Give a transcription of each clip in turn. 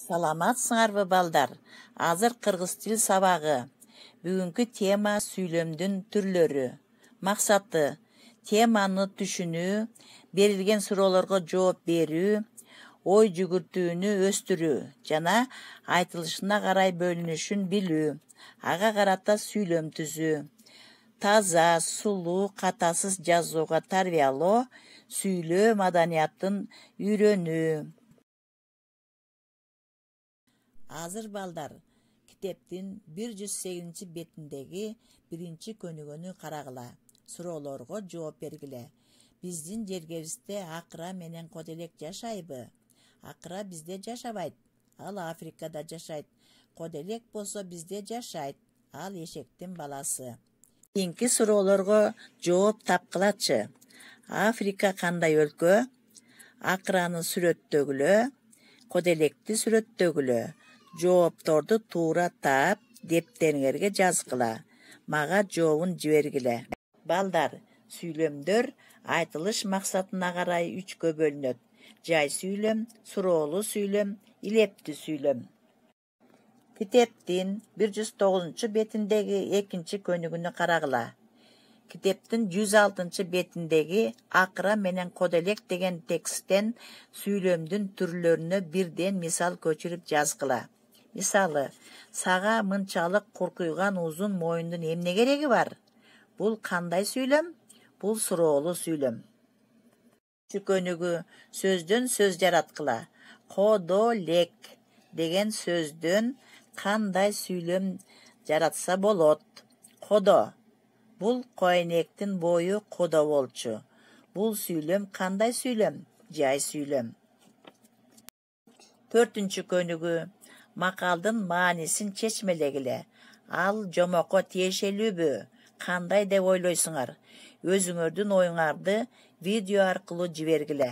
Саламатсыңарбы балдар? Азыр кыргыз тил сабагы. Бүгүнкү тема сүйлөмдүн түрлөрү. Максаты теманы түшүнүү, берилген суроолорго жооп берүү, ой жүгүртүүнү өстүрүү жана айтылышына карай бөлүнүшүн билүү, ага карата сүйлөм түзүү. Таза, сулуу, катасыз жазууга тарбиялоо, сүйлөө маданиятын үйрөнүү. Азыр балдар, китептин 108 бетиндеги биринчи көнүгөнү карагыла. Суроолорго жооп бергиле. Биздин жергебизде акыра менен коделек жашайбы? Акыра бизде жашабайт. Ал Африкада жашайт. Коделек болсо бизде жашайт. Ал эшектин баласы. Кийинки суроолорго жооп тапкылачы. Африка кандай өлкө? Акыраны сүрөттөгүлө. Коделекти сүрөттөгүлө. Жоопторду туура таап, дептериңерге жазгыла. Мага жообун жибергиле. Балдар, сүйлөмдөр айтылыш максатына карай 3кө бөлүнөт. Жай сүйлөм, суроолуу сүйлөм, илептүү сүйлөм. Китептин 109 бетиндеги 2 көнүгүнү карагыла. Китептин 106 бетиндеги акыра менен коделек деген тексттен сүйлөмдүн түрлөрүнө бирден мисал көчүрүп жазгыла. Мисалы, сага мынчалык куркуйган узун моюндун эмне кереги бар? Бул кандай сүйлөм? Бул суроолуу сүйлөм. Көнүгүү сөздөн сөз жараткыла. Кодолек деген сөздөн кандай сүйлөм жаратса болот? Кодо. Бул койнектин бою кодо болчу. Бул сүйлөм кандай сүйлөм? Жай сүйлөм. 4 көнүгүү. Макалдын маанисин чечмелегиле. Ал жомокко тиешелүүбү? Кандай деп ойлойсуңар? Өзүңөрдүн оюңарды видео аркылуу жибергиле.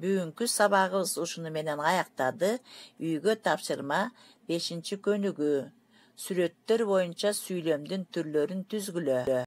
Бүгүнкү сабагыбыз ушуну менен аяктады. Үйгө тапшырма 5 көнүгүү. Сүрөттөр боюнча сүйлөмдүн түрлөрүн түзгүлө.